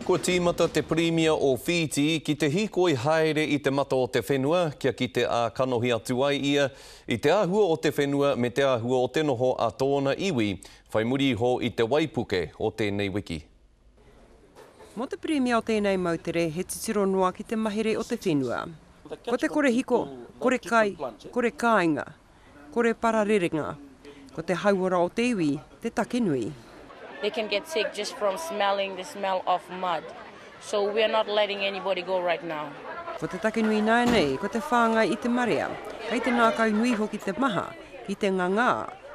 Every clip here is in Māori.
Kua tīmata te Premier o Fiji ki te hikoi haere i te mata o te whenua, kia ki te kanohi atu ai ia, i te āhua o te whenua me te āhua o te noho a tōna iwi, whai muri ho i te waipuke o tēnei wiki. Mo te Premier o tēnei mautere, he titiro noa ki te mahere o te whenua. Ko te kore hiko, kore kai, kore kāinga, kore pararerenga, ko te hauora o te iwi, te takenui. They can get sick just from smelling the smell of mud. So we're not letting anybody go right now. Ko te takenui nei, ko te whāngai i te marea, kei te nākau nui hoki te maha, ki te ngangā,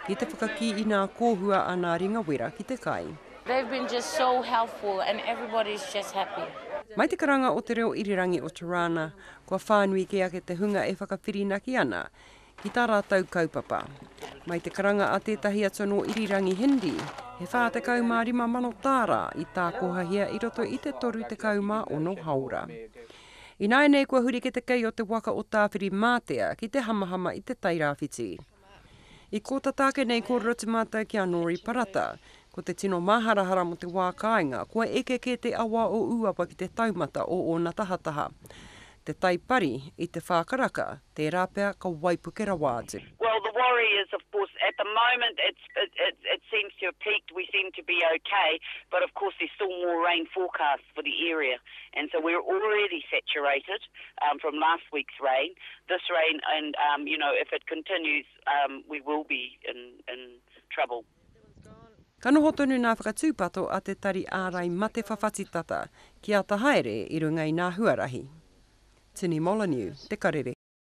ki te whakaki i nā kōhua a nā ringa wera ki te kai. They've been just so helpful and everybody's just happy. Mai te karanga o te reo irirangi o Tirana, kua whānui ke ake te hunga e whakawhirinaki ana, ki tā rātau kaupapa. Mai te karanga a tētahi atu no irirangi Hindi, he whā te kaumā 5,000 tāra i tā kohahia i roto i te toru te kaumā ono haura. I nai nei kua huri ke te kei o te waka o tāwhiri mātea ki te hamahama i te tairawhiti. I kōta tāke nei ko Rotimata ki a Nori Parata, ko te tino maharahara mo te wā kāinga, kua eke ke te awa o uapa ki te taumata o ona tahataha. Te taipari i te whākaraka, te rāpea ka waipuke rawātu. Well, the worry is, of course, at the moment it seems to have peaked. We seem to be okay, but of course there's still more rain forecast for the area. And so we're already saturated from last week's rain. This rain, and if it continues, we will be in trouble. Ka noho tonu nā whakatūpato a te tari ārai mate whawhatitata ki a tahaere i runga i nā huarahi. Tini Molyneux, Te Karere.